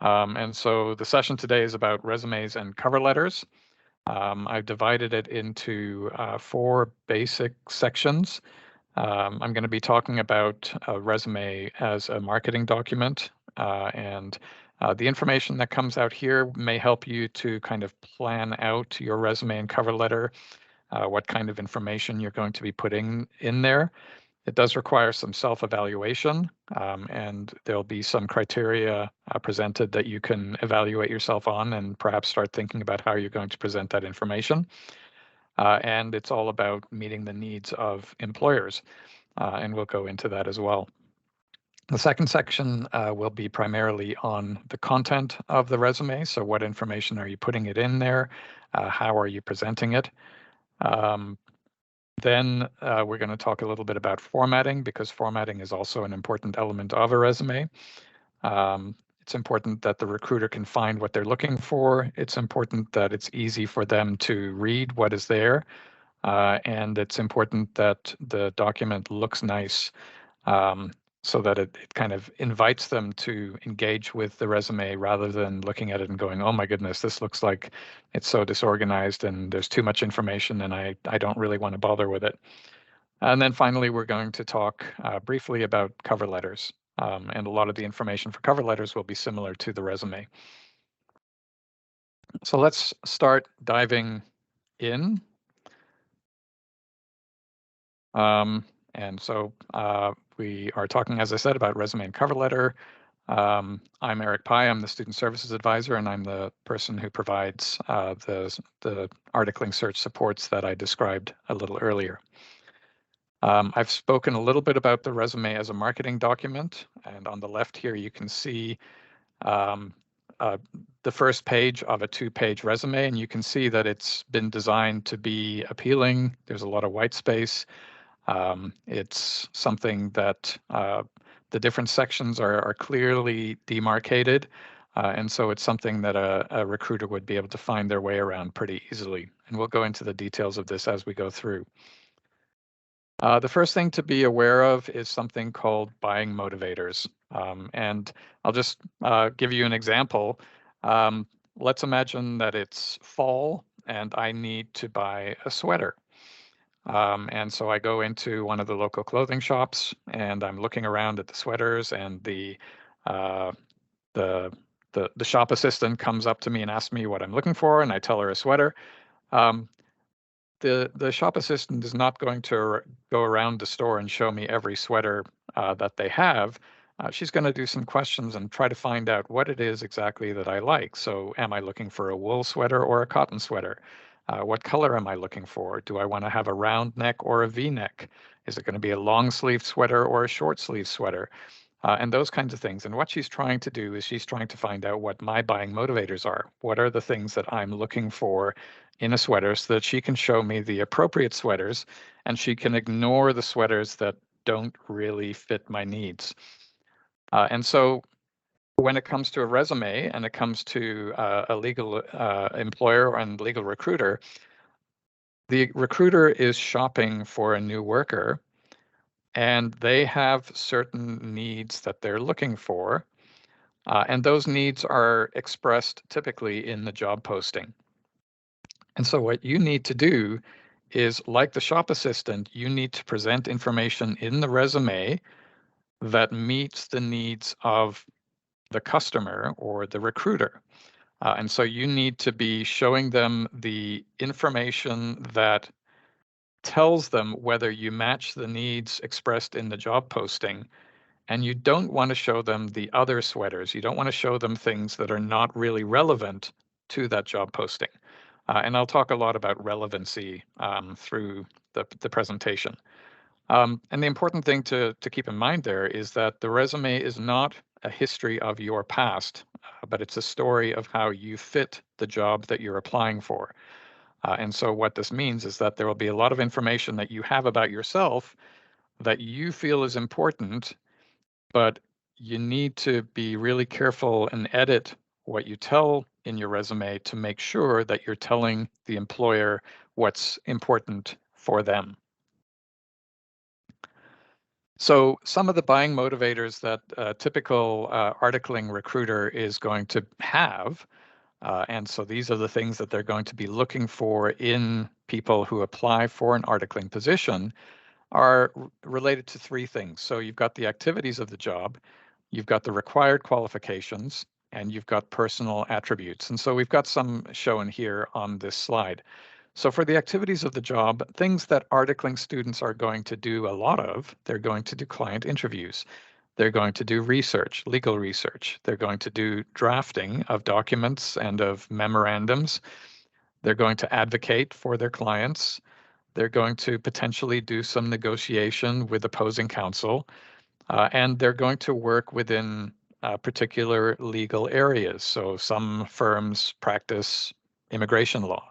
And so the session today is about resumes and cover letters. I've divided it into 4 basic sections. I'm going to be talking about a resume as a marketing document, and the information that comes out here may help you to kind of plan out your resume and cover letter, what kind of information you're going to be putting in there. It does require some self-evaluation, and there'll be some criteria presented that you can evaluate yourself on and perhaps start thinking about how you're going to present that information. And it's all about meeting the needs of employers, and we'll go into that as well. The second section will be primarily on the content of the resume. So what information are you putting it in there? How are you presenting it? Then we're going to talk a little bit about formatting, because formatting is also an important element of a resume. It's important that the recruiter can find what they're looking for. It's important that it's easy for them to read what is there. And it's important that the document looks nice, so that it kind of invites them to engage with the resume rather than looking at it and going, oh my goodness, this looks like it's so disorganized and there's too much information and I don't really want to bother with it. And then finally, we're going to talk briefly about cover letters. And a lot of the information for cover letters will be similar to the resume. So let's start diving in. And so we are talking, as I said, about resume and cover letter. I'm Eric Pye. I'm the Student Services Advisor, and I'm the person who provides the articling search supports that I described a little earlier. I've spoken a little bit about the resume as a marketing document, and on the left here you can see the first page of a 2-page resume, and you can see that it's been designed to be appealing. There's a lot of white space. It's something that the different sections are clearly demarcated, and so it's something that a recruiter would be able to find their way around pretty easily. And we'll go into the details of this as we go through. The first thing to be aware of is something called buying motivators. And I'll just give you an example. Let's imagine that it's fall and I need to buy a sweater. And so I go into one of the local clothing shops and I'm looking around at the sweaters, and the shop assistant comes up to me and asks me what I'm looking for, and I tell her a sweater. The shop assistant is not going to go around the store and show me every sweater that they have. She's going to do some questions and try to find out what it is exactly that I like. So am I looking for a wool sweater or a cotton sweater? What color am I looking for? Do I want to have a round neck or a V-neck? Is it going to be a long sleeve sweater or a short sleeve sweater? And those kinds of things. And what she's trying to do is she's trying to find out what my buying motivators are. What are the things that I'm looking for in a sweater, so that she can show me the appropriate sweaters and she can ignore the sweaters that don't really fit my needs. And so when it comes to a resume and it comes to a legal employer and legal recruiter, the recruiter is shopping for a new worker, and they have certain needs that they're looking for, and those needs are expressed typically in the job posting. And so what you need to do is, like the shop assistant, you need to present information in the resume that meets the needs of the customer or the recruiter. And so you need to be showing them the information that tells them whether you match the needs expressed in the job posting. And you don't want to show them the other sweaters. You don't want to show them things that are not really relevant to that job posting. And I'll talk a lot about relevancy through the presentation. And the important thing to keep in mind there is that the resume is not a history of your past, but it's a story of how you fit the job that you're applying for. And so what this means is that there will be a lot of information that you have about yourself that you feel is important, but you need to be really careful and edit what you tell in your resume to make sure that you're telling the employer what's important for them. So some of the buying motivators that a typical articling recruiter is going to have, and so these are the things that they're going to be looking for in people who apply for an articling position, are related to three things. So you've got the activities of the job, you've got the required qualifications, and you've got personal attributes. And so we've got some shown here on this slide. So for the activities of the job, things that articling students are going to do a lot of, they're going to do client interviews. They're going to do research, legal research. They're going to do drafting of documents and of memorandums. They're going to advocate for their clients. They're going to potentially do some negotiation with opposing counsel, and they're going to work within particular legal areas. So some firms practice immigration law,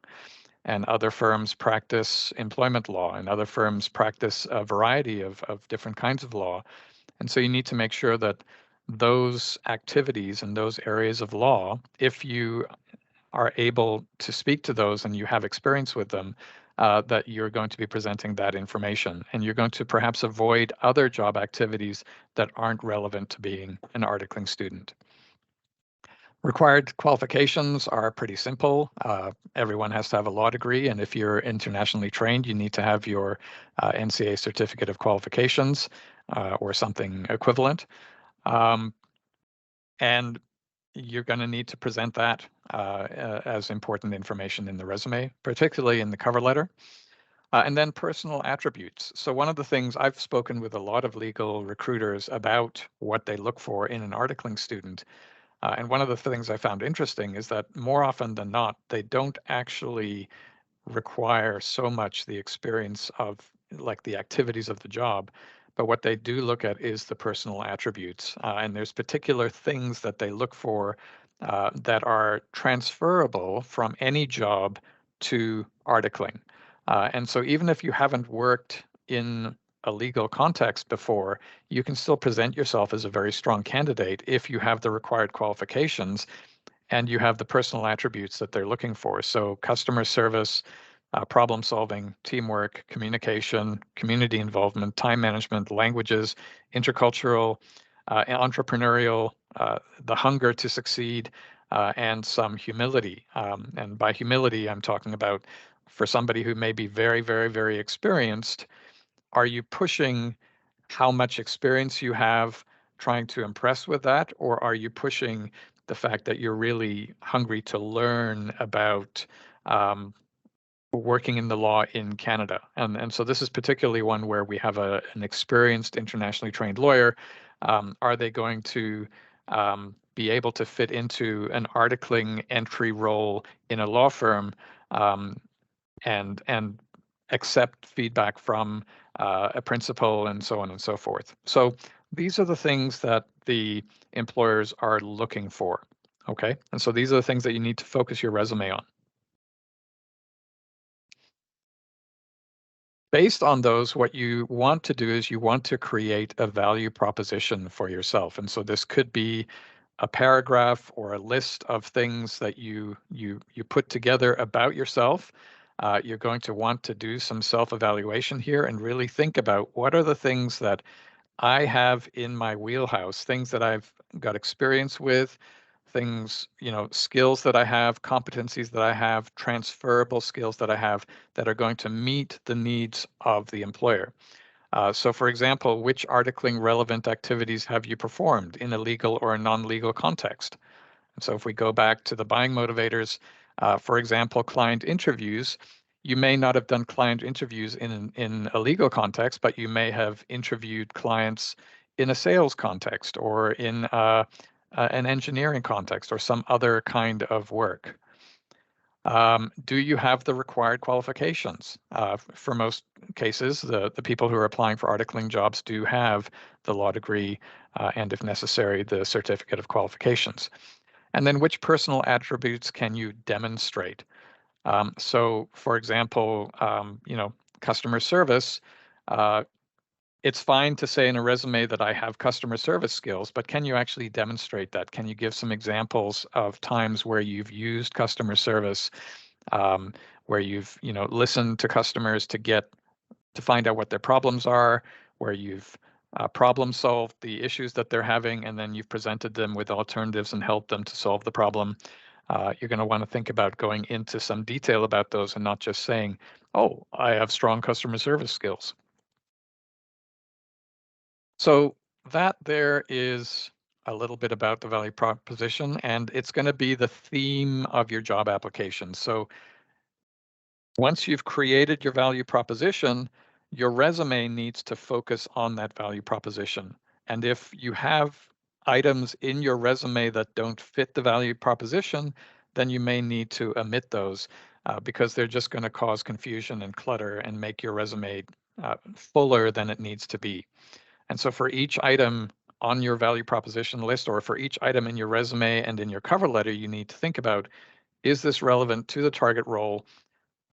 and other firms practice employment law, and other firms practice a variety of different kinds of law. And so you need to make sure that those activities and those areas of law, if you are able to speak to those and you have experience with them, that you're going to be presenting that information. And you're going to perhaps avoid other job activities that aren't relevant to being an articling student. Required qualifications are pretty simple. Everyone has to have a law degree, and if you're internationally trained, you need to have your NCA certificate of qualifications or something equivalent. And you're going to need to present that as important information in the resume, particularly in the cover letter. And then personal attributes. So one of the things I've spoken with a lot of legal recruiters about what they look for in an articling student. And one of the things I found interesting is that more often than not, they don't actually require so much the experience of like the activities of the job, but what they do look at is the personal attributes. And there's particular things that they look for that are transferable from any job to articling. And so even if you haven't worked in a legal context before, you can still present yourself as a very strong candidate if you have the required qualifications and you have the personal attributes that they're looking for. So customer service, problem solving, teamwork, communication, community involvement, time management, languages, intercultural, entrepreneurial, the hunger to succeed, and some humility. And by humility, I'm talking about for somebody who may be very, very, very experienced, are you pushing how much experience you have trying to impress with that, or are you pushing the fact that you're really hungry to learn about working in the law in Canada? And so this is particularly one where we have an experienced internationally trained lawyer. Are they going to be able to fit into an articling entry role in a law firm and accept feedback from a principal and so on and so forth? So these are the things that the employers are looking for. Okay, and so these are the things that you need to focus your resume on. Based on those, what you want to do is you want to create a value proposition for yourself. And so this could be a paragraph or a list of things that you put together about yourself. You're going to want to do some self-evaluation here and really think about what are the things that I have in my wheelhouse, things that I've got experience with, things, skills that I have, competencies that I have, transferable skills that I have that are going to meet the needs of the employer. So for example, which articling relevant activities have you performed in a legal or a non-legal context? And so if we go back to the buying motivators, for example, client interviews, you may not have done client interviews in a legal context, but you may have interviewed clients in a sales context or in an engineering context or some other kind of work. Do you have the required qualifications? For most cases, the people who are applying for articling jobs do have the law degree and, if necessary, the certificate of qualifications. And then which personal attributes can you demonstrate? So, for example, customer service, uh, it's fine to say in a resume that I have customer service skills, but can you actually demonstrate that? Can you give some examples of times where you've used customer service, um, where you've, listened to customers to find out what their problems are, where you've problem solved the issues that they're having, and then you've presented them with alternatives and helped them to solve the problem. You're going to want to think about going into some detail about those and not just saying, oh, I have strong customer service skills. So that there is a little bit about the value proposition, and it's going to be the theme of your job application. So once you've created your value proposition, your resume needs to focus on that value proposition. And if you have items in your resume that don't fit the value proposition, then you may need to omit those because they're just going to cause confusion and clutter and make your resume fuller than it needs to be. And so for each item on your value proposition list, or for each item in your resume and in your cover letter, you need to think about, is this relevant to the target role?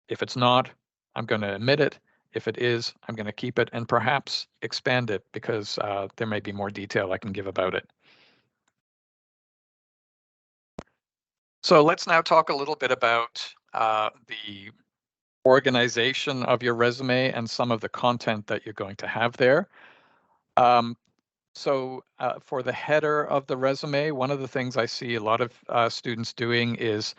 If it's not, I'm going to omit it. If it is, I'm going to keep it and perhaps expand it because there may be more detail I can give about it. So let's now talk a little bit about the organization of your resume and some of the content that you're going to have there. So for the header of the resume, one of the things I see a lot of students doing is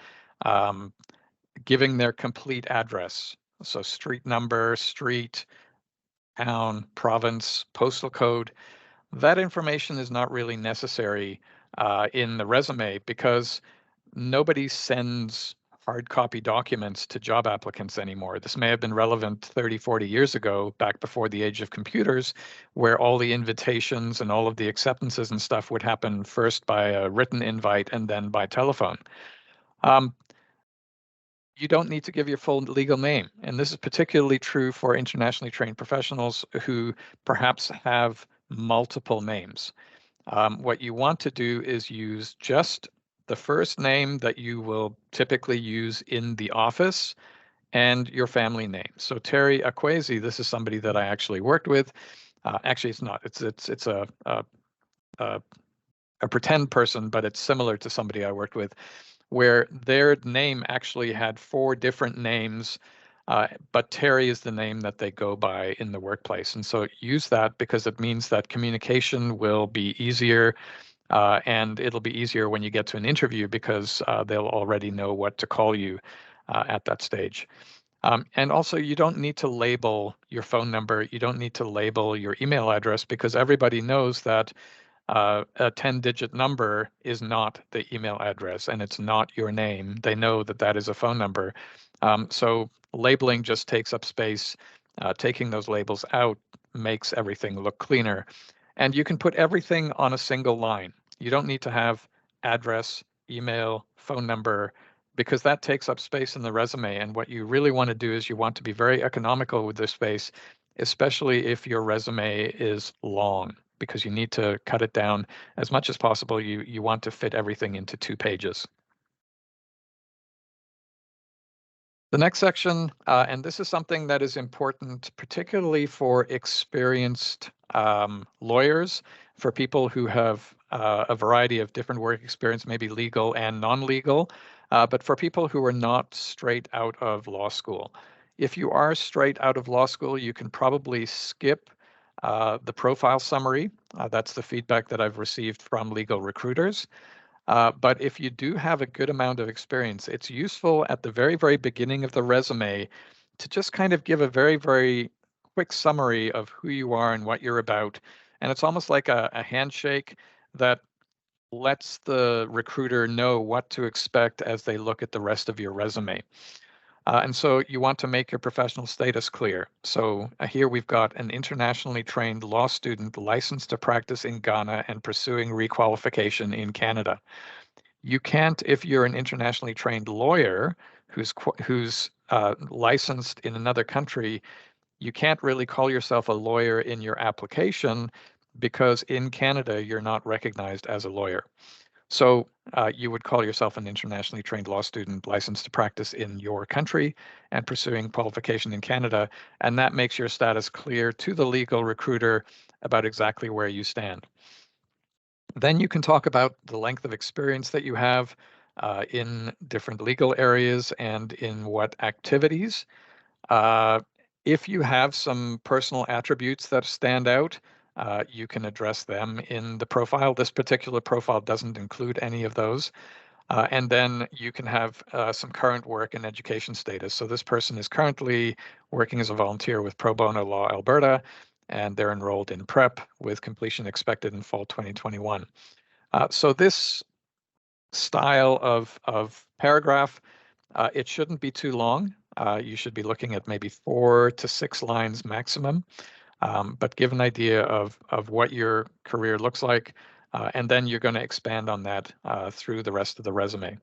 giving their complete address. So street number, street, town, province, postal code. That information is not really necessary in the resume because nobody sends hard copy documents to job applicants anymore. This may have been relevant 30, 40 years ago, back before the age of computers, where all the invitations and all of the acceptances and stuff would happen first by a written invite and then by telephone. You don't need to give your full legal name. And this is particularly true for internationally trained professionals who perhaps have multiple names. What you want to do is use just the first name that you will typically use in the office and your family name. So Terry Akwesi, this is somebody that I actually worked with. Actually, it's not. It's a pretend person, but it's similar to somebody I worked with, where their name actually had 4 different names, but Terry is the name that they go by in the workplace. And so use that because it means that communication will be easier, and it'll be easier when you get to an interview because they'll already know what to call you at that stage. And also, you don't need to label your phone number. You don't need to label your email address because everybody knows that a 10-digit number is not the email address and it's not your name. They know that that is a phone number. So labeling just takes up space. Taking those labels out makes everything look cleaner. And you can put everything on a single line. You don't need to have address, email, phone number, because that takes up space in the resume. And what you really want to do is you want to be very economical with this space, especially if your resume is long, because you need to cut it down as much as possible. You want to fit everything into 2 pages. The next section, and this is something that is important, particularly for experienced lawyers, for people who have a variety of different work experience, maybe legal and non-legal, but for people who are not straight out of law school. If you are straight out of law school, you can probably skip the profile summary. That's the feedback that I've received from legal recruiters. But if you do have a good amount of experience, it's useful at the very, very beginning of the resume to just kind of give a very, very quick summary of who you are and what you're about. And it's almost like a handshake that lets the recruiter know what to expect as they look at the rest of your resume. And so you want to make your professional status clear. So here we've got an internationally trained law student licensed to practice in Ghana and pursuing requalification in Canada. You can't, if you're an internationally trained lawyer who's licensed in another country, you can't really call yourself a lawyer in your application because in Canada, you're not recognized as a lawyer. So you would call yourself an internationally trained law student licensed to practice in your country and pursuing qualification in Canada. And that makes your status clear to the legal recruiter about exactly where you stand. Then you can talk about the length of experience that you have in different legal areas and in what activities. If you have some personal attributes that stand out, you can address them in the profile. This particular profile doesn't include any of those. And then you can have some current work and education status. So this person is currently working as a volunteer with Pro Bono Law Alberta, and they're enrolled in PrEP with completion expected in fall 2021. So this style of paragraph, it shouldn't be too long. You should be looking at maybe 4 to 6 lines maximum, but give an idea of what your career looks like, and then you're going to expand on that through the rest of the resume.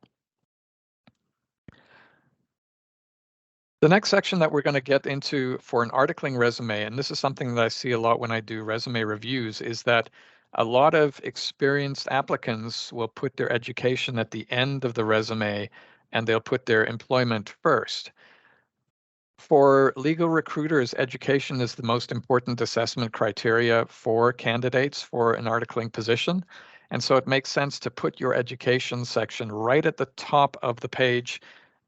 The next section that we're going to get into for an articling resume, and this is something that I see a lot when I do resume reviews, is that a lot of experienced applicants will put their education at the end of the resume and they'll put their employment first. For legal recruiters, education is the most important assessment criteria for candidates for an articling position. And so it makes sense to put your education section right at the top of the page.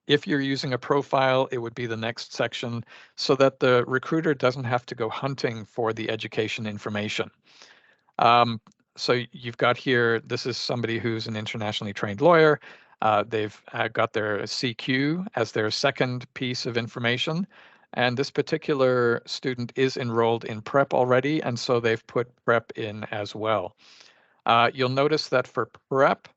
If you're using a profile, it would be the next section so that the recruiter doesn't have to go hunting for the education information. So you've got here, this is somebody who's an internationally trained lawyer. They've got their CQ as their second piece of information. And this particular student is enrolled in PrEP already, and so they've put PrEP in as well. You'll notice that for PrEP,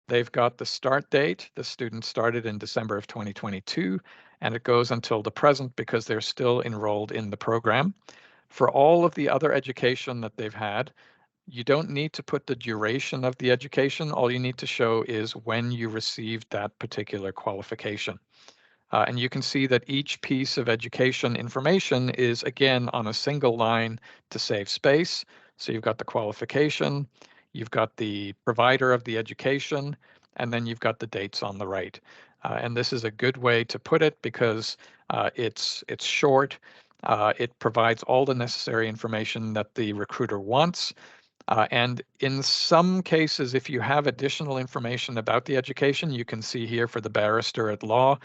they've got the start date. The student started in December of 2022, and it goes until the present because they're still enrolled in the program. For all of the other education that they've had, you don't need to put the duration of the education. All you need to show is when you received that particular qualification. And you can see that each piece of education information is, again, on a single line to save space. So you've got the qualification, you've got the provider of the education, and then you've got the dates on the right. And this is a good way to put it because it's short. It provides all the necessary information that the recruiter wants. And in some cases, if you have additional information about the education, you can see here for the barrister at law,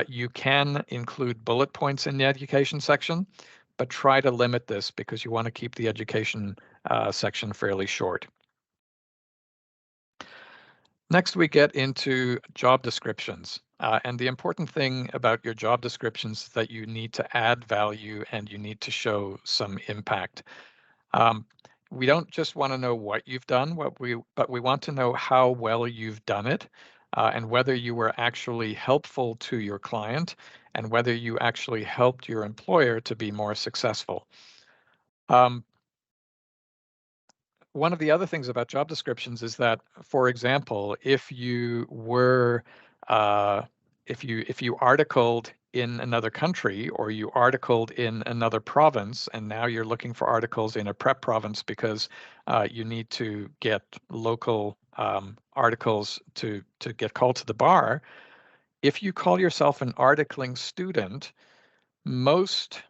you can include bullet points in the education section, but try to limit this because you want to keep the education section fairly short. Next, we get into job descriptions. And the important thing about your job descriptions is that you need to add value and you need to show some impact. Um, we don't just want to know what you've done, but we want to know how well you've done it, and whether you were actually helpful to your client and whether you actually helped your employer to be more successful. Um, One of the other things about job descriptions is that, for example, if you were uh, if you articled in another country or you articled in another province and now you're looking for articles in a PrEP province because you need to get local articles to get called to the bar, if you call yourself an articling student, most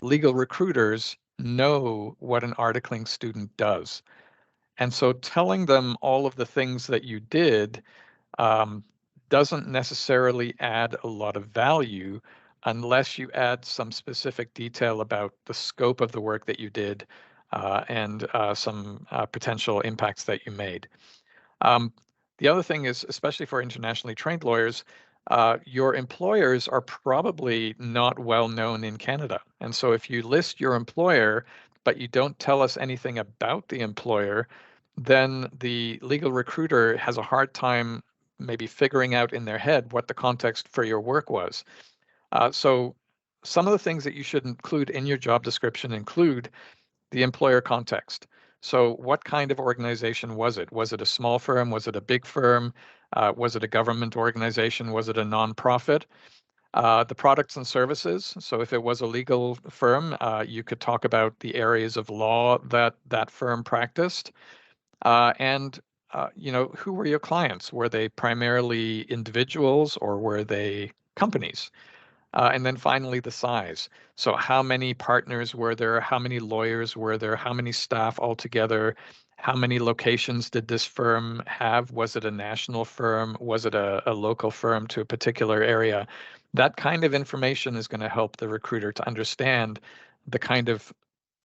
legal recruiters know what an articling student does. And so telling them all of the things that you did um, doesn't necessarily add a lot of value unless you add some specific detail about the scope of the work that you did and some potential impacts that you made. Um, the other thing is, especially for internationally trained lawyers, your employers are probably not well known in Canada. And so if you list your employer, but you don't tell us anything about the employer, then the legal recruiter has a hard time maybe figuring out in their head what the context for your work was. So some of the things that you should include in your job description include the employer context. So what kind of organization was it? Was it a small firm? Was it a big firm? Was it a government organization? Was it a nonprofit? The products and services. So if it was a legal firm, you could talk about the areas of law that that firm practiced. And who were your clients? Were they primarily individuals or were they companies? And then finally, the size. So how many partners were there? How many lawyers were there? How many staff altogether? How many locations did this firm have? Was it a national firm? Was it a local firm to a particular area? That kind of information is going to help the recruiter to understand the kind of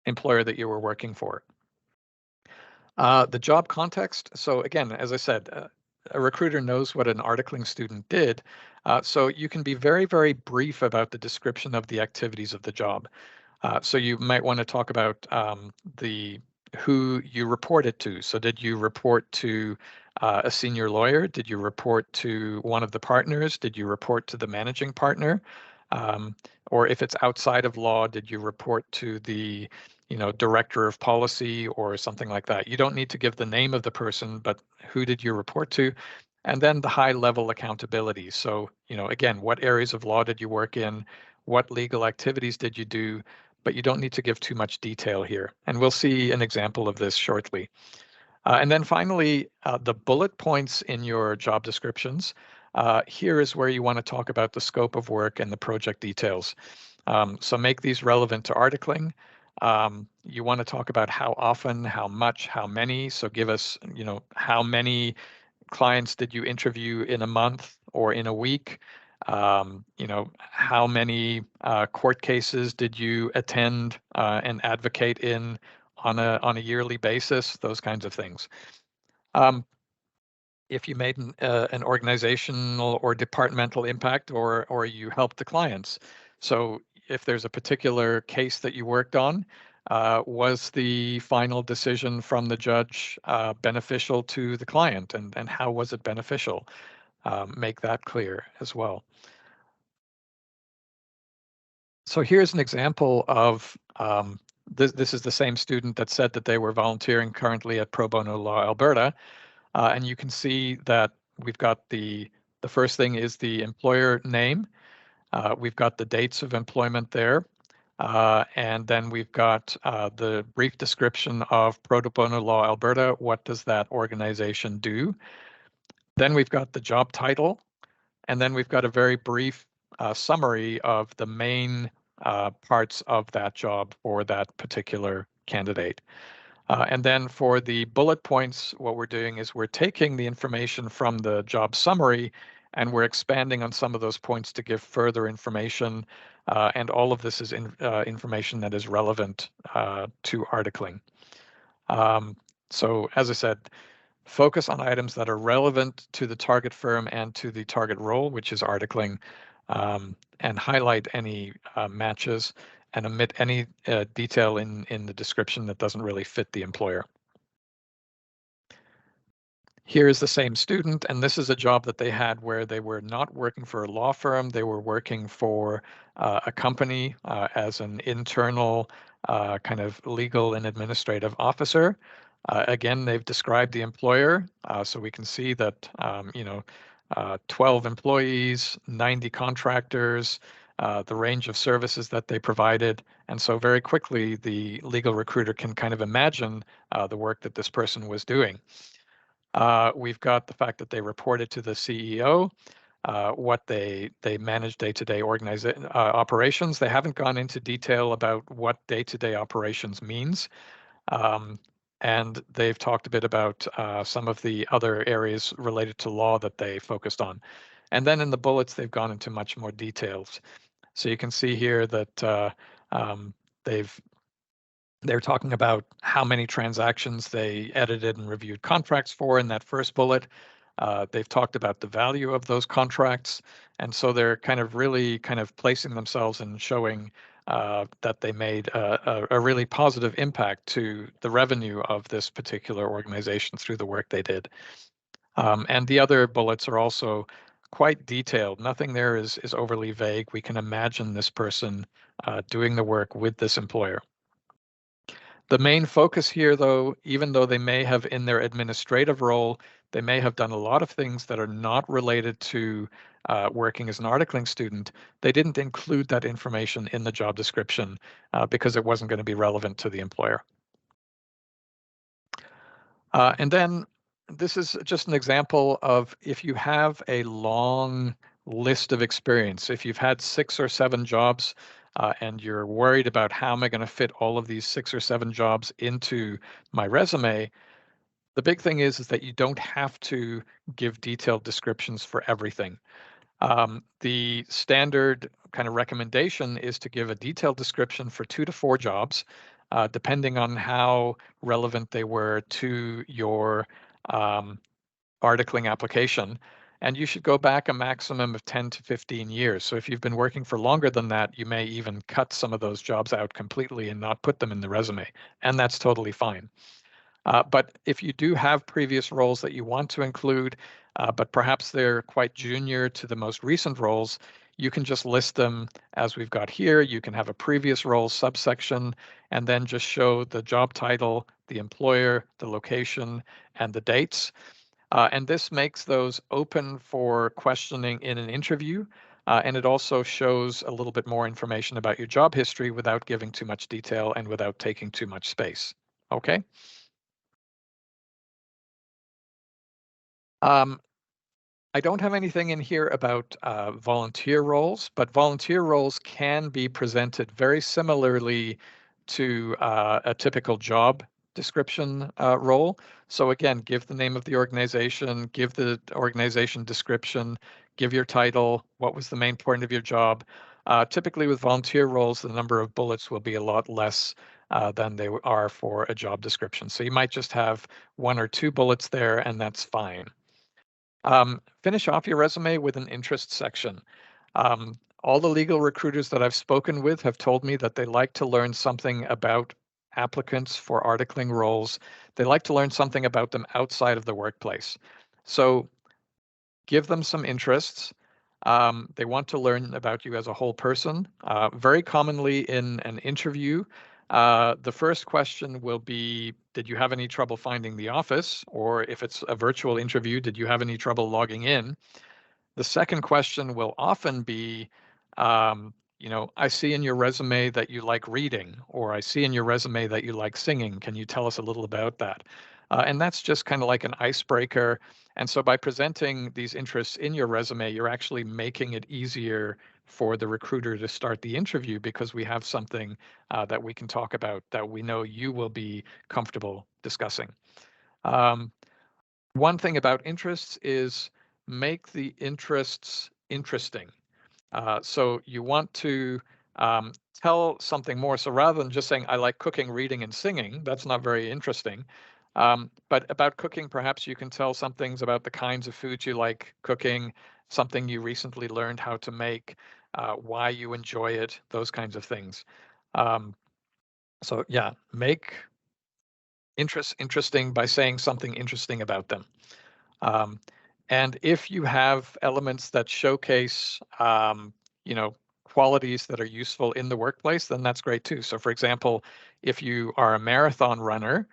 employer that you were working for. The job context. So again, as I said, a recruiter knows what an articling student did. So you can be very, very brief about the description of the activities of the job. So you might want to talk about the who you reported to. So did you report to a senior lawyer? Did you report to one of the partners? Did you report to the managing partner? Um, or if it's outside of law, did you report to the director of policy or something like that? You don't need to give the name of the person, but who did you report to? And then the high level accountability. So, again, what areas of law did you work in? What legal activities did you do? But you don't need to give too much detail here. And we'll see an example of this shortly. And then finally, the bullet points in your job descriptions. Here is where you want to talk about the scope of work and the project details. So make these relevant to articling. You want to talk about how often, how much, how many. So give us, how many clients did you interview in a month or in a week? How many court cases did you attend and advocate in on a yearly basis? Those kinds of things. If you made an organizational or departmental impact, or you helped the clients. So if there's a particular case that you worked on, was the final decision from the judge beneficial to the client, and how was it beneficial? Make that clear as well. So here's an example of this is the same student that said that they were volunteering currently at Pro Bono Law Alberta. And you can see that we've got the first thing is the employer name. We've got the dates of employment there. And then we've got the brief description of Pro Bono Law Alberta. What does that organization do? Then we've got the job title. And then we've got a very brief summary of the main parts of that job for that particular candidate. And then for the bullet points, what we're doing is we're taking the information from the job summary and we're expanding on some of those points to give further information. And all of this is information that is relevant to articling. So as I said, focus on items that are relevant to the target firm and to the target role, which is articling, and highlight any matches and omit any detail in the description that doesn't really fit the employer. Here is the same student, and this is a job that they had where they were not working for a law firm. They were working for a company as an internal kind of legal and administrative officer. Again, they've described the employer, so we can see that 12 employees, 90 contractors, the range of services that they provided. And so very quickly, the legal recruiter can kind of imagine the work that this person was doing. We've got the fact that they reported to the CEO, what they manage day-to-day operations. They haven't gone into detail about what day-to-day operations means. And they've talked a bit about some of the other areas related to law that they focused on. And then in the bullets, they've gone into much more details. So you can see here that they're talking about how many transactions they edited and reviewed contracts for in that first bullet. They've talked about the value of those contracts. And so they're kind of really kind of placing themselves and showing that they made a really positive impact to the revenue of this particular organization through the work they did. And the other bullets are also quite detailed. Nothing there is overly vague. We can imagine this person doing the work with this employer. The main focus here, though, even though they may have in their administrative role, they may have done a lot of things that are not related to working as an articling student, they didn't include that information in the job description because it wasn't going to be relevant to the employer. And then this is just an example of if you have a long list of experience, if you've had 6 or 7 jobs and you're worried about how am I going to fit all of these 6 or 7 jobs into my resume, the big thing is that you don't have to give detailed descriptions for everything. The standard kind of recommendation is to give a detailed description for 2 to 4 jobs. depending on how relevant they were to your um, articling application. And you should go back a maximum of 10 to 15 years. So if you've been working for longer than that, you may even cut some of those jobs out completely and not put them in the resume. And that's totally fine. But if you do have previous roles that you want to include, but perhaps they're quite junior to the most recent roles, you can just list them as we've got here. You can have a previous role subsection and then just show the job title, the employer, the location, and the dates. And this makes those open for questioning in an interview. And it also shows a little bit more information about your job history without giving too much detail and without taking too much space. Okay. Um, I don't have anything in here about volunteer roles, but volunteer roles can be presented very similarly to a typical job description role. So again, give the name of the organization, give the organization description, give your title, what was the main point of your job. Typically with volunteer roles, the number of bullets will be a lot less than they are for a job description. So you might just have one or two bullets there, and that's fine. Finish off your resume with an interest section. All the legal recruiters that I've spoken with have told me that they like to learn something about applicants for articling roles. They like to learn something about them outside of the workplace. So give them some interests. They want to learn about you as a whole person. Very commonly in an interview, the first question will be, did you have any trouble finding the office? Or if it's a virtual interview, did you have any trouble logging in? The second question will often be, I see in your resume that you like reading, or I see in your resume that you like singing. Can you tell us a little about that? And that's just kind of like an icebreaker. And so by presenting these interests in your resume, you're actually making it easier for the recruiter to start the interview because we have something that we can talk about that we know you will be comfortable discussing. Um, One thing about interests is make the interests interesting. So you want to tell something more. So rather than just saying, I like cooking, reading, and singing, that's not very interesting. But about cooking, perhaps you can tell some things about the kinds of foods you like cooking, something you recently learned how to make, why you enjoy it, those kinds of things. Um, so yeah, make interests interesting by saying something interesting about them. Um, and if you have elements that showcase, you know, qualities that are useful in the workplace, then that's great too. So, for example, if you are a marathon runner,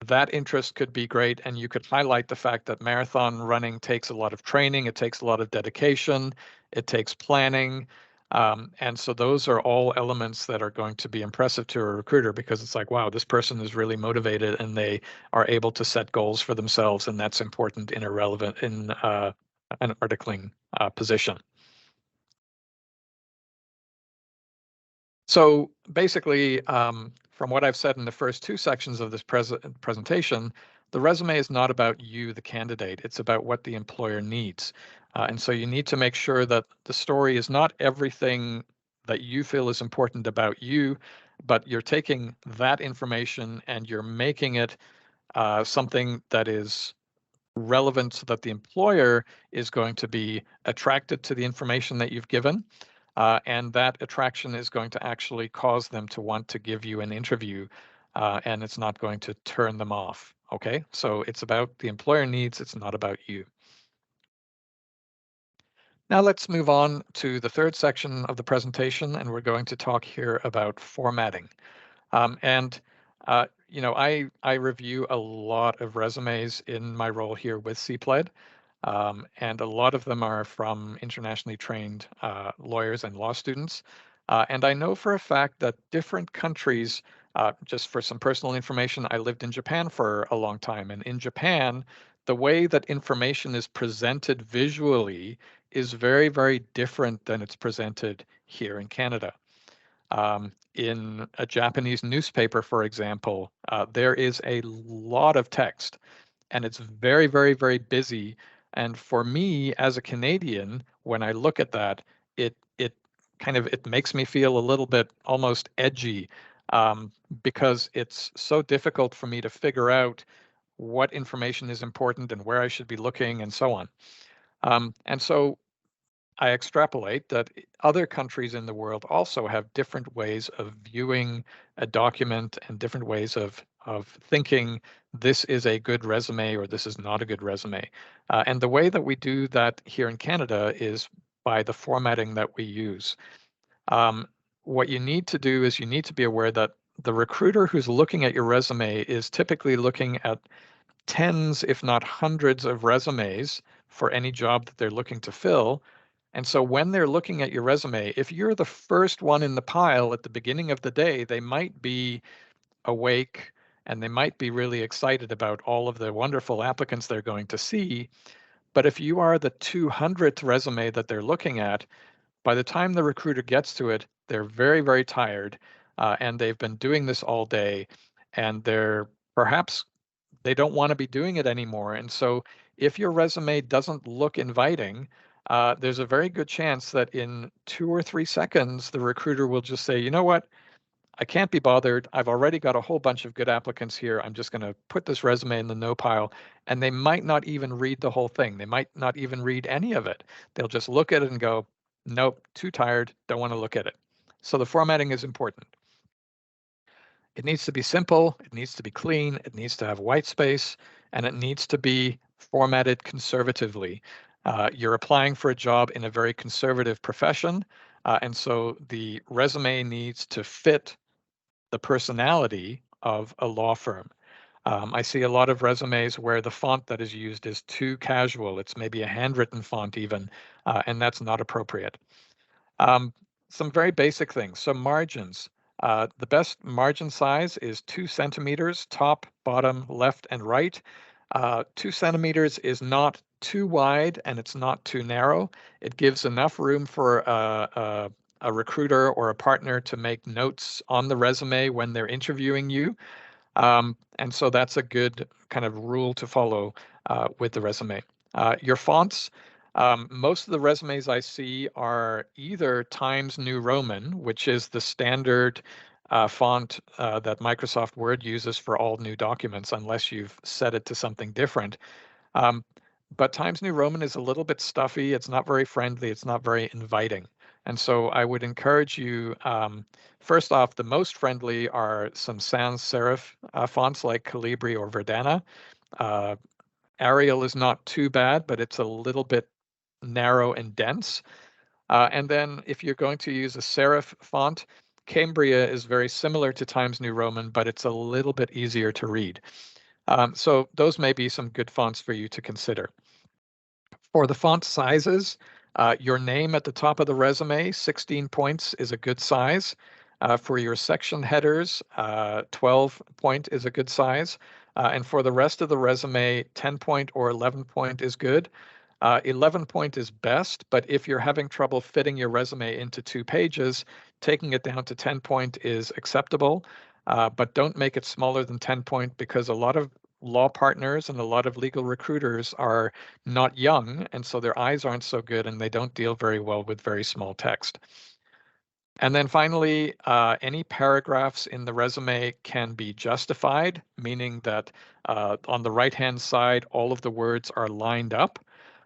that interest could be great, and you could highlight the fact that marathon running takes a lot of training, it takes a lot of dedication, it takes planning. And so those are all elements that are going to be impressive to a recruiter because it's like, wow, this person is really motivated and they are able to set goals for themselves, and that's important in a relevant in an articling position. So basically, from what I've said in the first two sections of this presentation, the resume is not about you, the candidate. It's about what the employer needs. And so you need to make sure that the story is not everything that you feel is important about you, but you're taking that information and you're making it something that is relevant so that the employer is going to be attracted to the information that you've given. And that attraction is going to actually cause them to want to give you an interview, and it's not going to turn them off. Okay, so it's about the employer needs, it's not about you. Now let's move on to the third section of the presentation, and we're going to talk here about formatting. And I review a lot of resumes in my role here with CPLED, and a lot of them are from internationally trained lawyers and law students. And I know for a fact that different countries, just for some personal information, I lived in Japan for a long time, and in Japan, the way that information is presented visually is very, very different than it's presented here in Canada. In a Japanese newspaper, for example, there is a lot of text and it's very, very, very busy. And for me as a Canadian, when I look at that, it kind of it makes me feel a little bit almost edgy. um, because it's so difficult for me to figure out what information is important and where I should be looking and so on. And so I extrapolate that other countries in the world also have different ways of viewing a document and different ways of thinking this is a good resume or this is not a good resume. And the way that we do that here in Canada is by the formatting that we use. Um, what you need to do is you need to be aware that the recruiter who's looking at your resume is typically looking at tens, if not hundreds, of resumes for any job that they're looking to fill. And so when they're looking at your resume, if you're the first one in the pile at the beginning of the day, they might be awake and they might be really excited about all of the wonderful applicants they're going to see. But if you are the 200th resume that they're looking at, by the time the recruiter gets to it, they're very, very tired, and they've been doing this all day, and perhaps they don't want to be doing it anymore. And so if your resume doesn't look inviting, there's a very good chance that in 2 or 3 seconds, the recruiter will just say, you know what? I can't be bothered. I've already got a whole bunch of good applicants here. I'm just going to put this resume in the no pile. And they might not even read the whole thing. They might not even read any of it. They'll just look at it and go, nope, too tired. Don't want to look at it. So the formatting is important. It needs to be simple, it needs to be clean, it needs to have white space, and it needs to be formatted conservatively. You're applying for a job in a very conservative profession, and so the resume needs to fit the personality of a law firm. I see a lot of resumes where the font that is used is too casual. It's maybe a handwritten font even, and that's not appropriate. Um, some very basic things. So margins. The best margin size is 2 centimeters, top, bottom, left, and right. 2 centimeters is not too wide and it's not too narrow. It gives enough room for a recruiter or a partner to make notes on the resume when they're interviewing you. And so that's a good kind of rule to follow with the resume. Your fonts, most of the resumes I see are either Times New Roman, which is the standard font that Microsoft Word uses for all new documents, unless you've set it to something different. Um, but Times New Roman is a little bit stuffy. It's not very friendly. It's not very inviting. And so I would encourage you, first off, the most friendly are some sans serif fonts like Calibri or Verdana. Uh, Arial is not too bad, but it's a little bit narrow and dense. And then if you're going to use a serif font, Cambria is very similar to Times New Roman, but it's a little bit easier to read. So those may be some good fonts for you to consider. For the font sizes, your name at the top of the resume, 16 points is a good size. For your section headers, 12 point is a good size. And for the rest of the resume, 10 point or 11 point is good. 11 point is best, but if you're having trouble fitting your resume into 2 pages, taking it down to 10 point is acceptable. But don't make it smaller than 10 point because a lot of law partners and a lot of legal recruiters are not young, and so their eyes aren't so good and they don't deal very well with very small text. And then finally, any paragraphs in the resume can be justified, meaning that on the right-hand side, all of the words are lined up.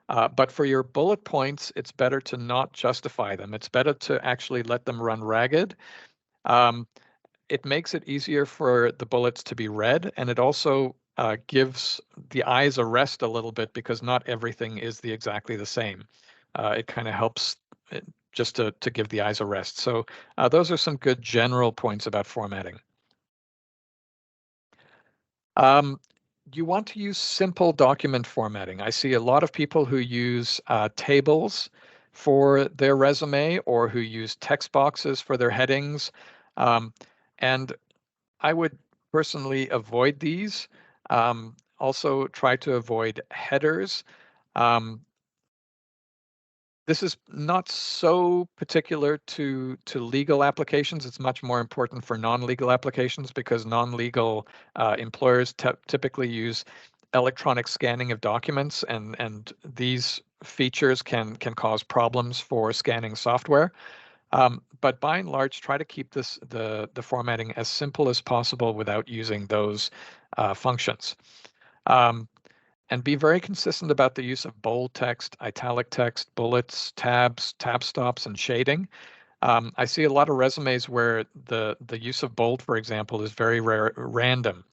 But for your bullet points, it's better to not justify them. It's better to actually let them run ragged. Um, it makes it easier for the bullets to be read, and it also gives the eyes a rest a little bit because not everything is exactly the same. It kind of helps just to give the eyes a rest. So those are some good general points about formatting. Um, you want to use simple document formatting. I see a lot of people who use tables for their resume or who use text boxes for their headings. Um, and I would personally avoid these. Also try to avoid headers. Um, this is not so particular to legal applications. It's much more important for non-legal applications because non-legal employers typically use electronic scanning of documents, and these features can cause problems for scanning software. but by and large, try to keep the formatting as simple as possible without using those functions. Um, and be very consistent about the use of bold text, italic text, bullets, tabs, tab stops, and shading. I see a lot of resumes where the use of bold, for example, is very random.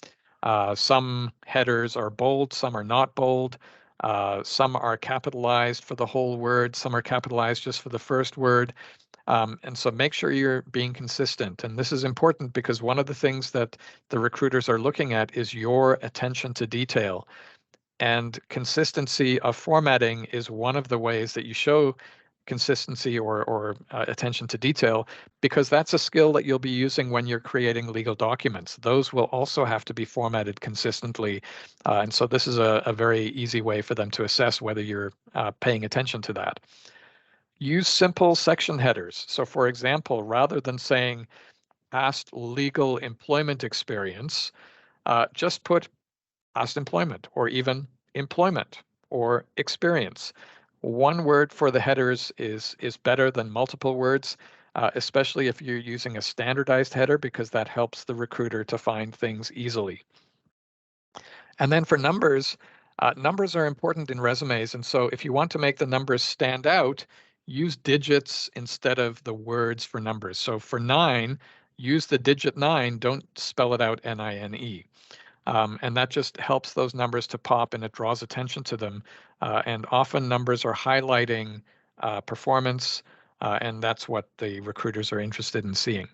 Some headers are bold, some are not bold. Some are capitalized for the whole word, some are capitalized just for the first word. And so make sure you're being consistent. And this is important because one of the things that the recruiters are looking at is your attention to detail. And consistency of formatting is one of the ways that you show consistency or attention to detail, because that's a skill that you'll be using when you're creating legal documents. Those will also have to be formatted consistently. And so this is a very easy way for them to assess whether you're paying attention to that. Use simple section headers. So for example, rather than saying past legal employment experience, just put past employment or even employment or experience. One word for the headers is better than multiple words, especially if you're using a standardized header, because that helps the recruiter to find things easily. And then for numbers, numbers are important in resumes. And so if you want to make the numbers stand out, use digits instead of the words for numbers. So for 9, use the digit 9, don't spell it out N-I-N-E. And that just helps those numbers to pop and it draws attention to them. And often numbers are highlighting performance, and that's what the recruiters are interested in seeing.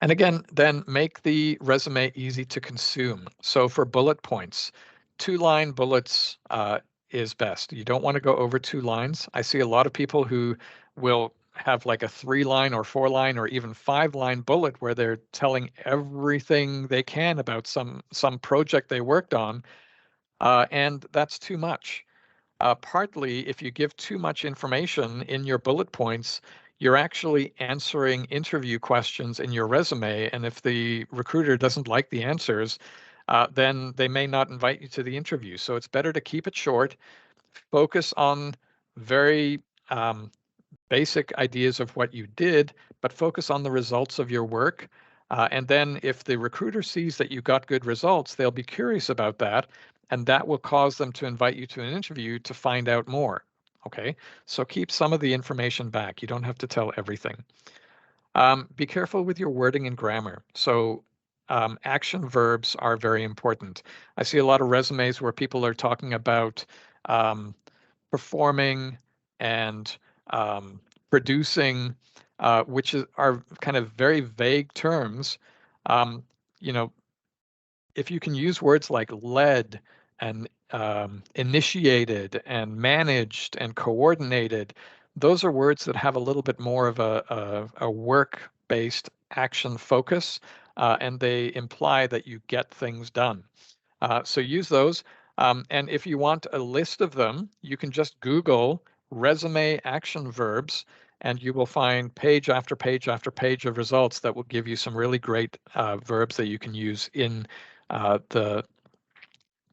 And again, then make the resume easy to consume. So for bullet points, 2-line bullets is best. You don't want to go over 2 lines. I see a lot of people who will have like a 3-line or 4-line or even 5-line bullet where they're telling everything they can about some project they worked on, and that's too much. Partly, if you give too much information in your bullet points, you're actually answering interview questions in your resume. And if the recruiter doesn't like the answers, then they may not invite you to the interview. So it's better to keep it short, focus on very basic ideas of what you did, but focus on the results of your work. And then if the recruiter sees that you got good results, they'll be curious about that, and that will cause them to invite you to an interview to find out more. Okay, so keep some of the information back. You don't have to tell everything. Be careful with your wording and grammar. So action verbs are very important. I see a lot of resumes where people are talking about um, performing and um, producing, are kind of very vague terms. Um, you know, if you can use words like led and initiated and managed and coordinated, those are words that have a little bit more of a work-based action focus, and they imply that you get things done. So use those. And if you want a list of them, you can just Google resume action verbs, and you will find page after page after page of results that will give you some really great verbs that you can use in uh, the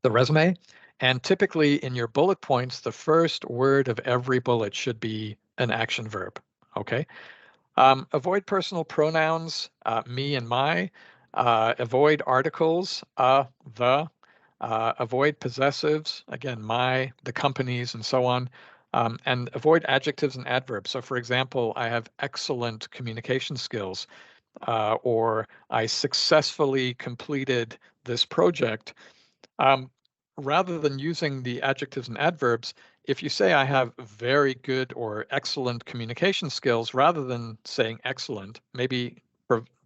the resume. And typically in your bullet points, the first word of every bullet should be an action verb. Okay. Avoid personal pronouns, me and my. Avoid articles, the. Avoid possessives, again, my, the companies, and so on. And avoid adjectives and adverbs. So, for example, I have excellent communication skills, or I successfully completed this project. Um, Rather than using the adjectives and adverbs, if you say I have very good or excellent communication skills, rather than saying excellent, maybe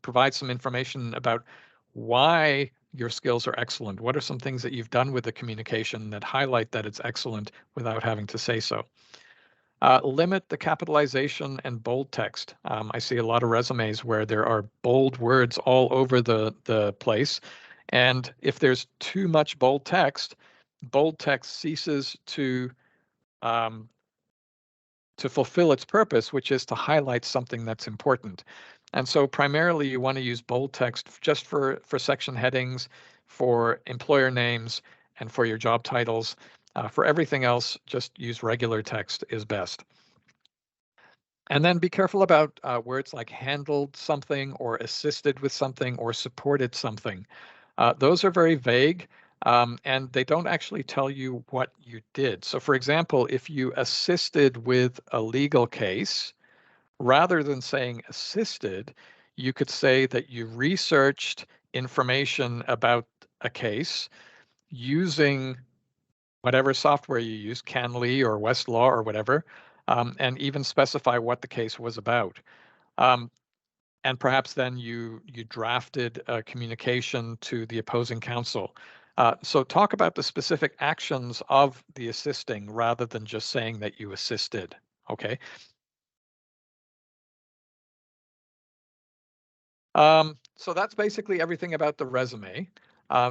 provide some information about why your skills are excellent. What are some things that you've done with the communication that highlight that it's excellent without having to say so? Limit the capitalization and bold text. I see a lot of resumes where there are bold words all over the place. And if there's too much bold text ceases um, to fulfill its purpose, which is to highlight something that's important. And so primarily you want to use bold text just for section headings, for employer names, and for your job titles. For everything else, just use regular text is best. And then be careful about words like handled something or assisted with something or supported something. Those are very vague, and they don't actually tell you what you did. So, for example, if you assisted with a legal case, rather than saying assisted, you could say that you researched information about a case using whatever software you use, Canly or Westlaw or whatever, and even specify what the case was about. Um, and perhaps then you drafted a communication to the opposing counsel. So talk about the specific actions of the assisting rather than just saying that you assisted. Okay. So that's basically everything about the resume.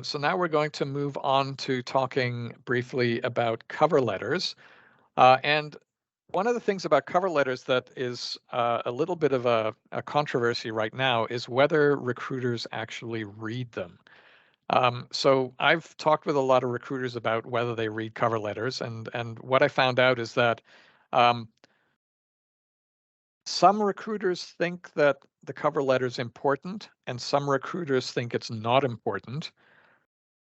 So now we're going to move on to talking briefly about cover letters. And one of the things about cover letters that is a little bit of a controversy right now is whether recruiters actually read them. So I've talked with a lot of recruiters about whether they read cover letters, and what I found out is that um, some recruiters think that the cover letter is important, and some recruiters think it's not important.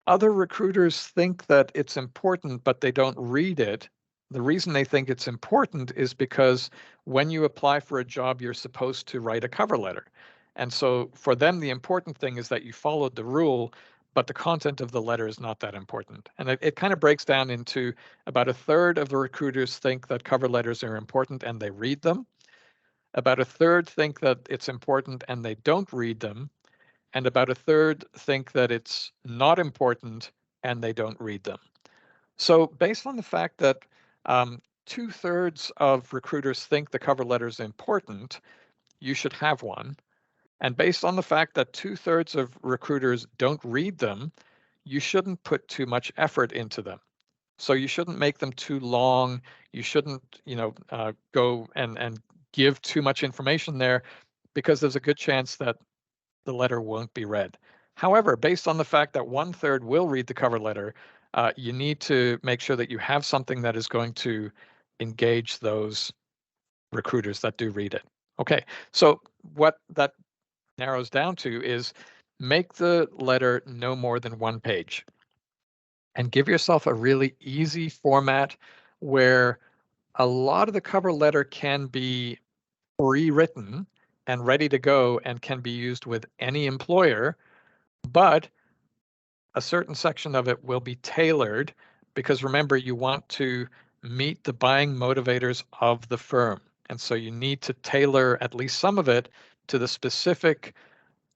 Other recruiters think that it's important, but they don't read it. The reason they think it's important is because when you apply for a job, you're supposed to write a cover letter. And so for them, the important thing is that you followed the rule, but the content of the letter is not that important. And it kind of breaks down into about a third of the recruiters think that cover letters are important and they read them. About a third think that it's important and they don't read them, and about a third think that it's not important and they don't read them. So, based on the fact that 2/3 of recruiters think the cover letter is important, you should have one. And based on the fact that 2/3 of recruiters don't read them, you shouldn't put too much effort into them. So you shouldn't make them too long. You shouldn't, go and give too much information there because there's a good chance that the letter won't be read. However, based on the fact that 1/3 will read the cover letter, you need to make sure that you have something that is going to engage those recruiters that do read it. Okay, so what that narrows down to is make the letter no more than 1 page and give yourself a really easy format where a lot of the cover letter can be rewritten and ready to go and can be used with any employer, but a certain section of it will be tailored because remember, you want to meet the buying motivators of the firm. And so you need to tailor at least some of it to the specific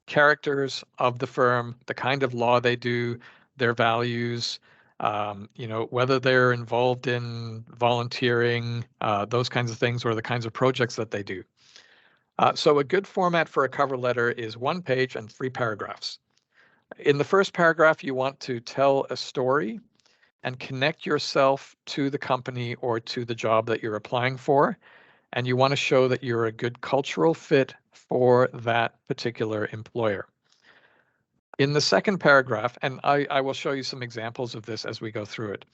characters of the firm, the kind of law they do, their values, whether they're involved in volunteering, those kinds of things, or the kinds of projects that they do. So a good format for a cover letter is 1 page and 3 paragraphs. In the first paragraph, you want to tell a story and connect yourself to the company or to the job that you're applying for. And you want to show that you're a good cultural fit for that particular employer. In the second paragraph, and I will show you some examples of this as we go through it.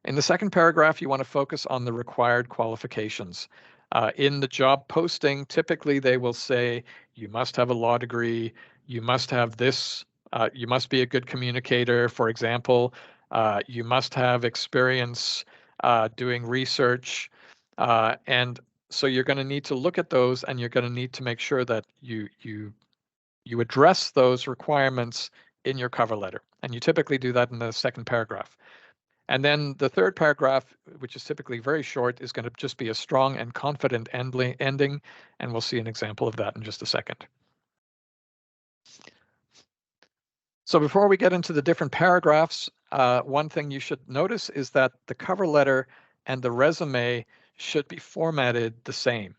In the second paragraph, you want to focus on the required qualifications. In the job posting, typically they will say you must have a law degree, you must have this, you must be a good communicator, for example, you must have experience doing research. And so you're going to need to look at those and you're going to need to make sure that you address those requirements in your cover letter. And you typically do that in the second paragraph. And then the third paragraph, which is typically very short, is going to just be a strong and confident ending. And we'll see an example of that in just a second. So before we get into the different paragraphs, one thing you should notice is that the cover letter and the resume should be formatted the same.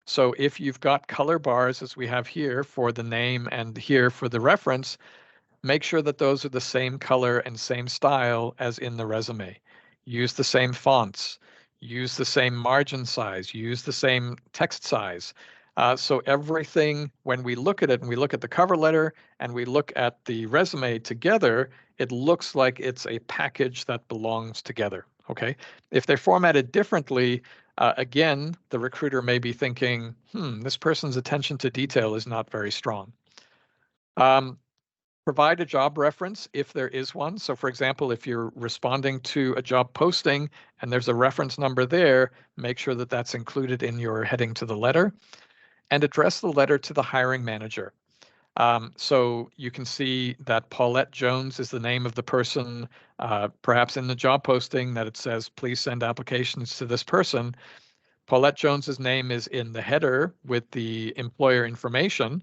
So if you've got color bars, as we have here for the name and here for the reference, make sure that those are the same color and same style as in the resume. Use the same fonts, use the same margin size, use the same text size. So everything, when we look at it and we look at the cover letter and we look at the resume together, it looks like it's a package that belongs together. Okay. If they're formatted differently, again, the recruiter may be thinking, this person's attention to detail is not very strong. Um, Provide a job reference if there is one. So, for example, if you're responding to a job posting and there's a reference number there, make sure that that's included in your heading to the letter, and address the letter to the hiring manager. So you can see that Paulette Jones is the name of the person, perhaps in the job posting that it says, please send applications to this person. Paulette Jones's name is in the header with the employer information.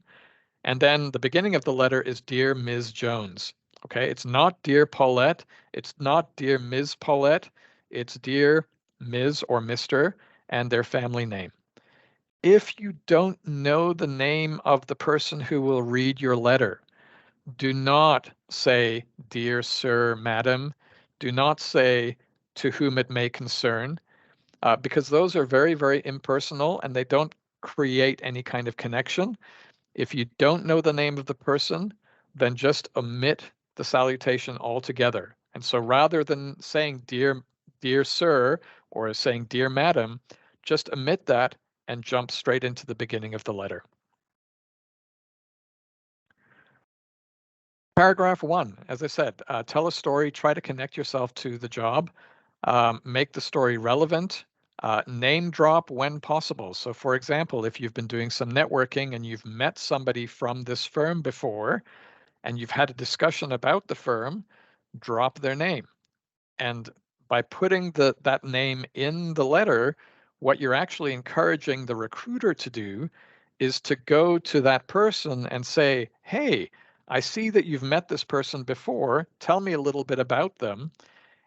And then the beginning of the letter is Dear Ms. Jones. Okay, it's not Dear Paulette. It's not Dear Ms. Paulette. It's Dear Ms. or Mr. and their family name. If you don't know the name of the person who will read your letter, do not say, Dear Sir, Madam. Do not say, To whom it may concern, because those are very, very impersonal and they don't create any kind of connection. If you don't know the name of the person, then just omit the salutation altogether. And so rather than saying dear sir or saying dear madam, just omit that and jump straight into the beginning of the letter. Paragraph 1, as I said, tell a story, try to connect yourself to the job, make the story relevant, name drop when possible. So for example, if you've been doing some networking and you've met somebody from this firm before, and you've had a discussion about the firm, drop their name. And by putting that name in the letter, what you're actually encouraging the recruiter to do is to go to that person and say, hey, I see that you've met this person before. Tell me a little bit about them.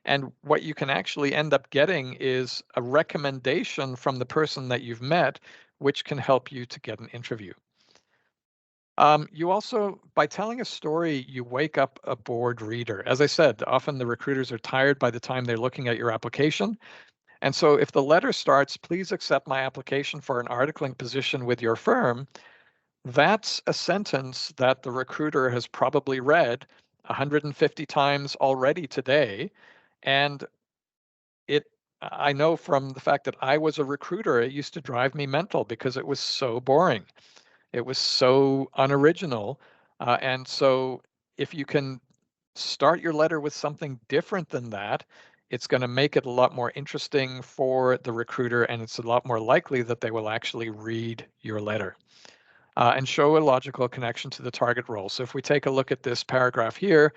And what you can actually end up getting is a recommendation from the person that you've met, which can help you to get an interview. You also, by telling a story, you wake up a bored reader. As I said, often the recruiters are tired by the time they're looking at your application. And so if the letter starts, please accept my application for an articling position with your firm, that's a sentence that the recruiter has probably read 150 times already today. And it, I know from the fact that I was a recruiter, it used to drive me mental because it was so boring. It was so unoriginal. And so if you can start your letter with something different than that, it's going to make it a lot more interesting for the recruiter, and it's a lot more likely that they will actually read your letter and show a logical connection to the target role. So if we take a look at this paragraph here,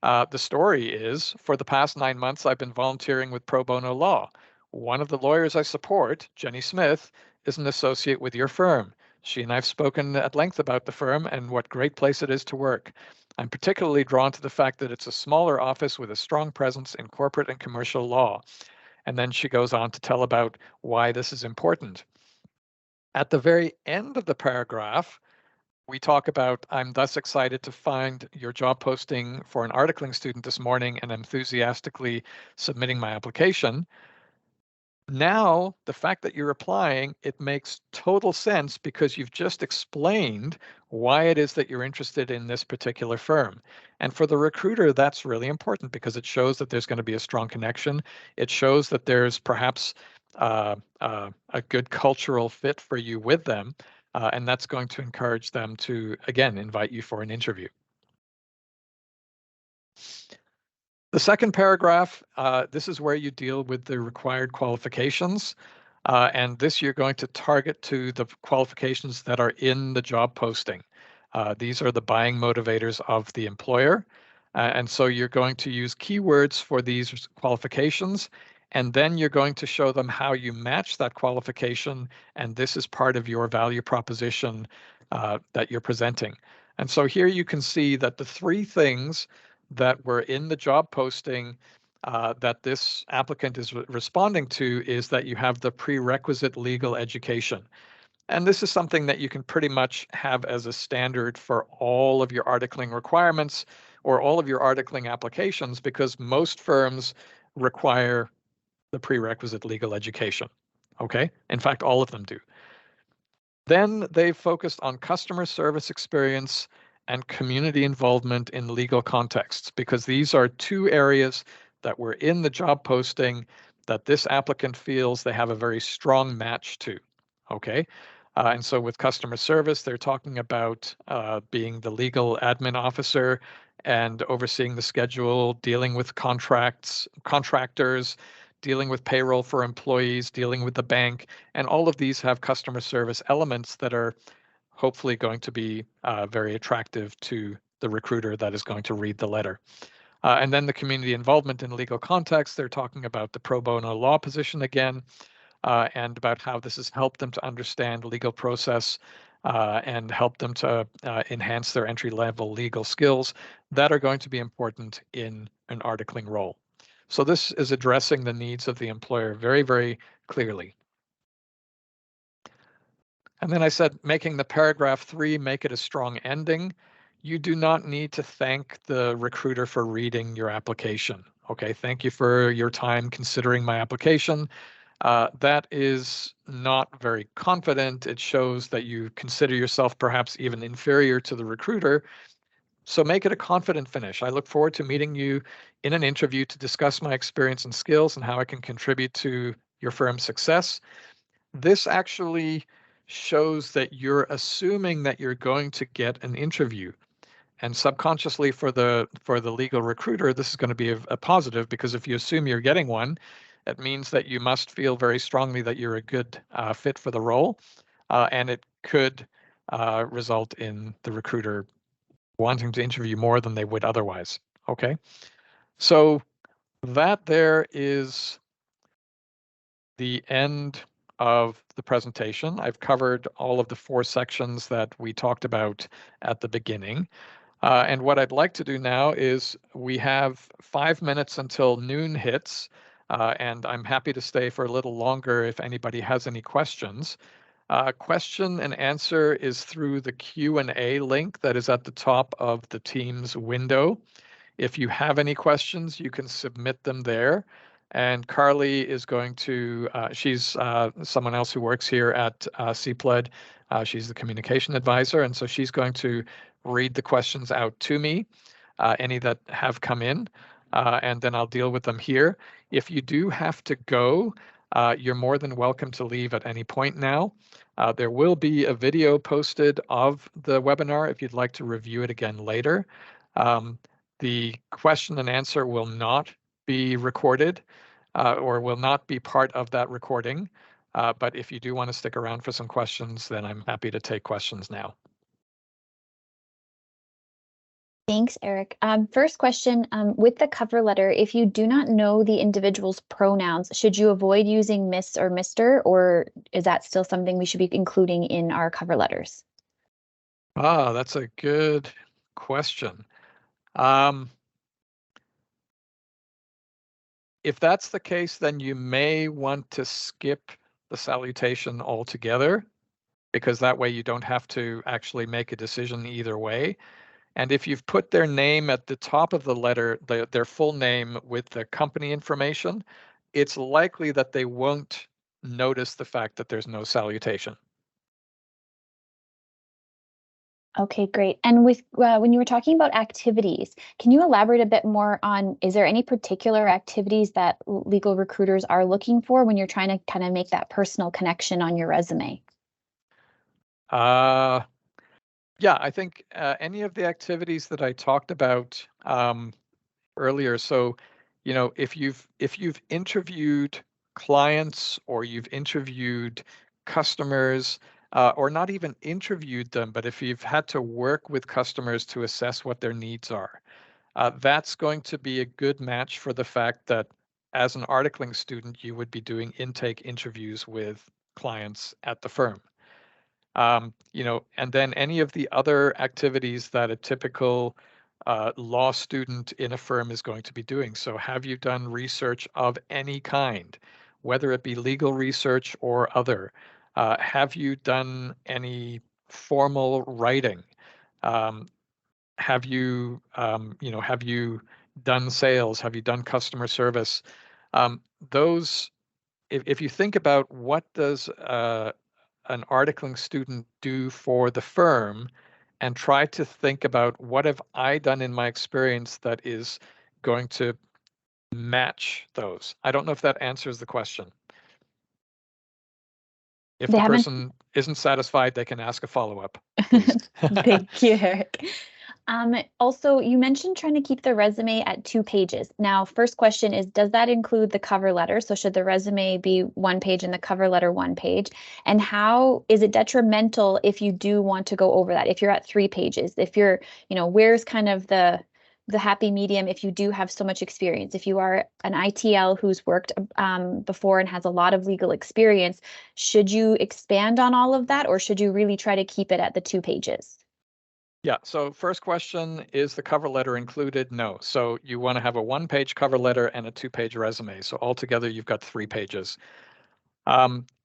the story is, for the past 9 months, I've been volunteering with Pro Bono Law. One of the lawyers I support, Jenny Smith, is an associate with your firm. She and I have spoken at length about the firm and what great place it is to work. I'm particularly drawn to the fact that it's a smaller office with a strong presence in corporate and commercial law. And then she goes on to tell about why this is important. At the very end of the paragraph, we talk about, I'm thus excited to find your job posting for an articling student this morning and enthusiastically submitting my application. Now, the fact that you're applying, it makes total sense because you've just explained why it is that you're interested in this particular firm. And for the recruiter, that's really important because it shows that there's going to be a strong connection. It shows that there's perhaps a good cultural fit for you with them. And that's going to encourage them to, again, invite you for an interview. The second paragraph, this is where you deal with the required qualifications. And this you're going to target to the qualifications that are in the job posting. These are the buying motivators of the employer. And so you're going to use keywords for these qualifications, and then you're going to show them how you match that qualification. And this is part of your value proposition that you're presenting. And so here you can see that the three things that were in the job posting that this applicant is responding to is that you have the prerequisite legal education. And this is something that you can pretty much have as a standard for all of your articling requirements or all of your articling applications, because most firms require the prerequisite legal education. Okay, in fact, all of them do. Then they focused on customer service experience and community involvement in legal contexts, because these are two areas that were in the job posting that this applicant feels they have a very strong match to. Okay. And so with customer service, they're talking about being the legal admin officer and overseeing the schedule, dealing with contractors, dealing with payroll for employees, dealing with the bank. And all of these have customer service elements that are hopefully going to be very attractive to the recruiter that is going to read the letter. And then the community involvement in legal context, they're talking about the pro bono law position again, and about how this has helped them to understand legal process and help them to enhance their entry level legal skills that are going to be important in an articling role. So this is addressing the needs of the employer very, very clearly. And then I said, making the paragraph 3, make it a strong ending. You do not need to thank the recruiter for reading your application. Okay, thank you for your time considering my application. That is not very confident. It shows that you consider yourself perhaps even inferior to the recruiter. So make it a confident finish. I look forward to meeting you in an interview to discuss my experience and skills and how I can contribute to your firm's success. This actually shows that you're assuming that you're going to get an interview. And subconsciously for the legal recruiter, this is going to be a positive, because if you assume you're getting one, it means that you must feel very strongly that you're a good fit for the role. And it could result in the recruiter wanting to interview more than they would otherwise. Okay. So that there is the end of the presentation. I've covered all of the 4 sections that we talked about at the beginning. And what I'd like to do now is we have 5 minutes until noon hits, and I'm happy to stay for a little longer if anybody has any questions. Question and answer is through the Q&A link that is at the top of the Teams window. If you have any questions, you can submit them there. And Carly is going to, she's someone else who works here at CPLED. She's the communication advisor. And so she's going to read the questions out to me, any that have come in, and then I'll deal with them here. If you do have to go, you're more than welcome to leave at any point now. There will be a video posted of the webinar if you'd like to review it again later. The question and answer will not be recorded or will not be part of that recording. But if you do want to stick around for some questions, then I'm happy to take questions now. Thanks, Eric. First question, with the cover letter, if you do not know the individual's pronouns, should you avoid using Miss or Mr., or is that still something we should be including in our cover letters? That's a good question. If that's the case, then you may want to skip the salutation altogether, because that way you don't have to actually make a decision either way. And if you've put their name at the top of the letter, their full name with the company information, it's likely that they won't notice the fact that there's no salutation. Okay, great. And with when you were talking about activities, can you elaborate a bit more on, is there any particular activities that legal recruiters are looking for when you're trying to kind of make that personal connection on your resume? Yeah, I think any of the activities that I talked about earlier. So, if you've interviewed clients or you've interviewed customers, or not even interviewed them, but if you've had to work with customers to assess what their needs are, that's going to be a good match for the fact that as an articling student, you would be doing intake interviews with clients at the firm. And then any of the other activities that a typical law student in a firm is going to be doing. So have you done research of any kind, whether it be legal research or other? Have you done any formal writing? Have you done sales? Have you done customer service? Those, if you think about what does an articling student do for the firm, and try to think about what have I done in my experience that is going to match those. I don't know if that answers the question. If They the haven't. person isn't satisfied, they can ask a follow-up, please. Thank you, Eric. Also, you mentioned trying to keep the resume at 2 pages. Now, first question is, does that include the cover letter? So should the resume be 1 page and the cover letter 1 page? And how is it detrimental if you do want to go over that? If you're at 3 pages, if you're, where's kind of the happy medium if you do have so much experience? If you are an ITL who's worked before and has a lot of legal experience, should you expand on all of that, or should you really try to keep it at the 2 pages? Yeah, so first question, is the cover letter included? No. So you want to have a one-page cover letter and a two-page resume. So altogether, you've got 3 pages.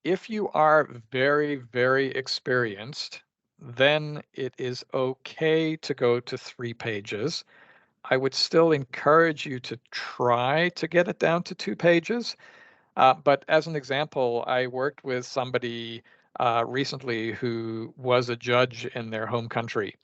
If you are very, very experienced, then it is okay to go to 3 pages. I would still encourage you to try to get it down to 2 pages. But as an example, I worked with somebody recently who was a judge in their home country,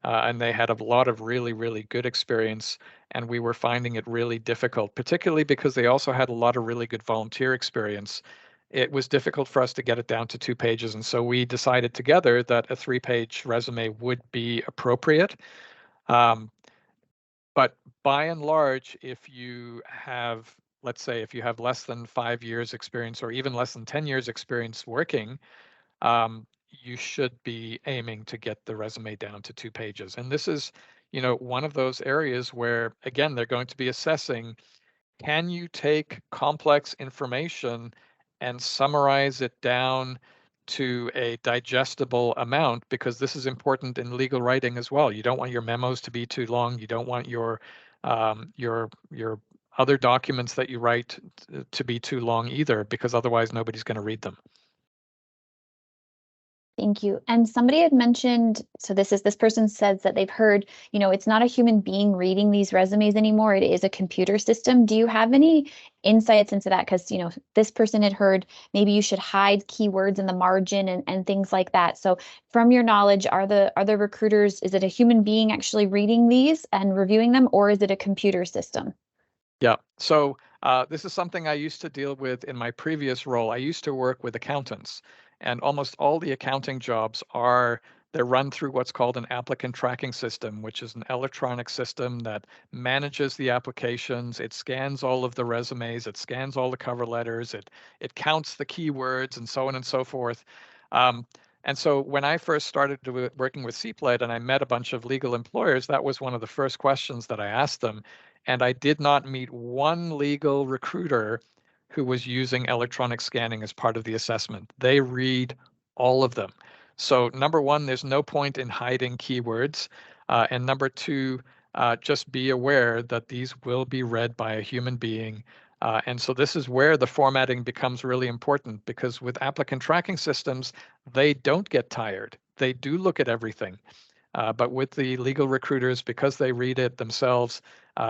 and they had a lot of really, really good experience. And we were finding it really difficult, particularly because they also had a lot of really good volunteer experience. It was difficult for us to get it down to 2 pages. And so we decided together that a 3 page resume would be appropriate. Um, but by and large, if you have, let's say, if you have less than 5 years experience or even less than 10 years experience working, you should be aiming to get the resume down to 2 pages. And this is, one of those areas where, again, they're going to be assessing, can you take complex information and summarize it down to a digestible amount? Because this is important in legal writing as well. You don't want your memos to be too long. You don't want your other documents that you write to be too long either, because otherwise nobody's going to read them. Thank you. And somebody had mentioned, so this person says that they've heard, it's not a human being reading these resumes anymore. It is a computer system. Do you have any insights into that? Because, this person had heard maybe you should hide keywords in the margin and things like that. So from your knowledge, are the recruiters, is it a human being actually reading these and reviewing them, or is it a computer system? Yeah. So this is something I used to deal with in my previous role. I used to work with accountants, and almost all the accounting jobs they're run through what's called an applicant tracking system, which is an electronic system that manages the applications. It scans all of the resumes, it scans all the cover letters, it counts the keywords, and so on and so forth. Um, and so when I first started working with CPLED and I met a bunch of legal employers, that was one of the first questions that I asked them. And I did not meet one legal recruiter who was using electronic scanning as part of the assessment. They read all of them. So, number one, there's no point in hiding keywords. And number two, just be aware that these will be read by a human being. And so, this is where the formatting becomes really important, because with applicant tracking systems, they don't get tired. They do look at everything. But with the legal recruiters, because they read it themselves,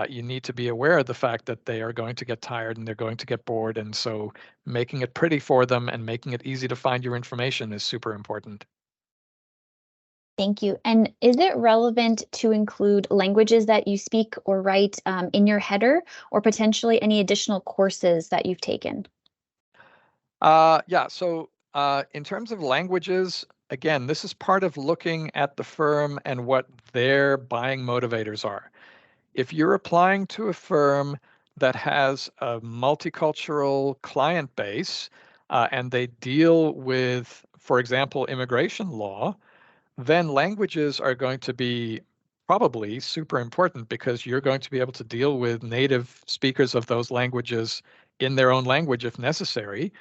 you need to be aware of the fact that they are going to get tired and they're going to get bored. And so making it pretty for them and making it easy to find your information is super important. Thank you. And is it relevant to include languages that you speak or write in your header, or potentially any additional courses that you've taken? Yeah, so in terms of languages, again, this is part of looking at the firm and what their buying motivators are. If you're applying to a firm that has a multicultural client base and they deal with, for example, immigration law, then languages are going to be probably super important, because you're going to be able to deal with native speakers of those languages in their own language if necessary.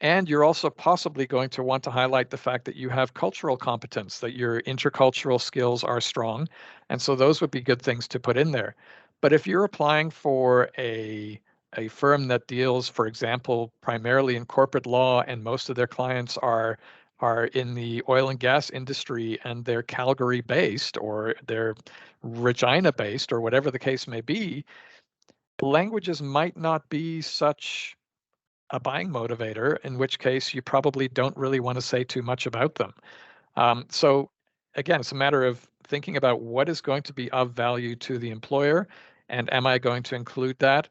And you're also possibly going to want to highlight the fact that you have cultural competence, that your intercultural skills are strong. And so those would be good things to put in there. But if you're applying for a firm that deals, for example, primarily in corporate law, and most of their clients are in the oil and gas industry, and they're Calgary based or they're Regina based or whatever the case may be, languages might not be such a buying motivator, in which case you probably don't really want to say too much about them. So again, it's a matter of thinking about what is going to be of value to the employer, and am I going to include that?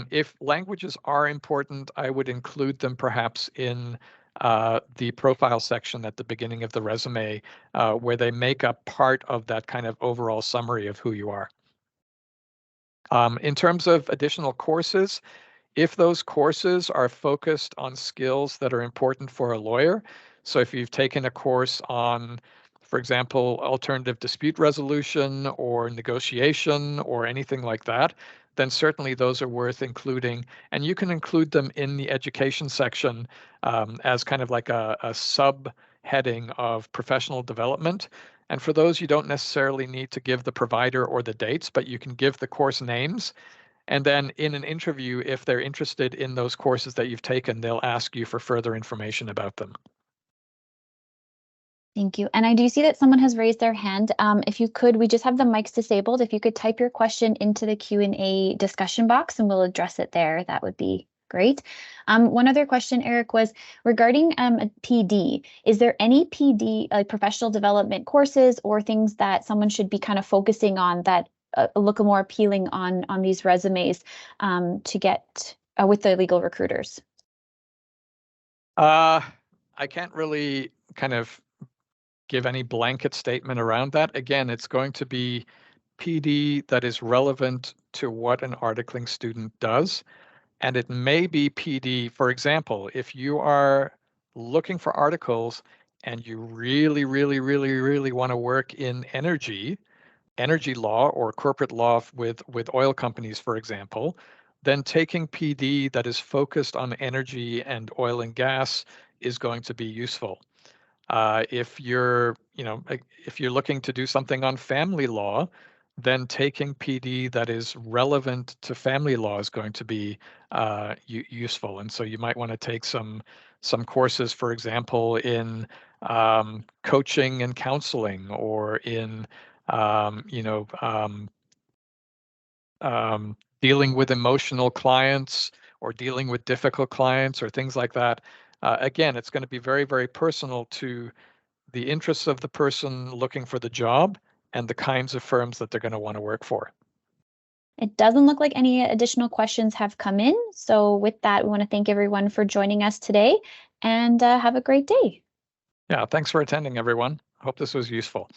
If languages are important, I would include them perhaps in the profile section at the beginning of the resume, where they make up part of that kind of overall summary of who you are. In terms of additional courses, if those courses are focused on skills that are important for a lawyer, so if you've taken a course on, for example, alternative dispute resolution or negotiation or anything like that, then certainly those are worth including. And you can include them in the education section as kind of like a subheading of professional development. And for those, you don't necessarily need to give the provider or the dates, but you can give the course names, and then in an interview, if they're interested in those courses that you've taken, they'll ask you for further information about them. Thank you. And I do see that someone has raised their hand. If you could, we just have the mics disabled. If you could type your question into the Q&A discussion box and we'll address it there, that would be great. One other question, Eric, was regarding a PD. Is there any PD, like professional development courses or things that someone should be kind of focusing on that look more appealing on these resumes to get with the legal recruiters? I can't really kind of give any blanket statement around that. Again, it's going to be PD that is relevant to what an articling student does. And it may be PD, for example, if you are looking for articles and you really, really, really, really want to work in energy law or corporate law with oil companies, for example, then taking PD that is focused on energy and oil and gas is going to be useful. If you're, if you're looking to do something on family law, then taking PD that is relevant to family law is going to be useful. And so you might want to take some courses, for example, in coaching and counseling, or in um, you know um, dealing with emotional clients, or dealing with difficult clients, or things like that. Again, it's going to be very, very personal to the interests of the person looking for the job and the kinds of firms that they're going to want to work for. It doesn't look like any additional questions have come in. So with that, we want to thank everyone for joining us today and have a great day. Yeah, thanks for attending, everyone. Hope this was useful.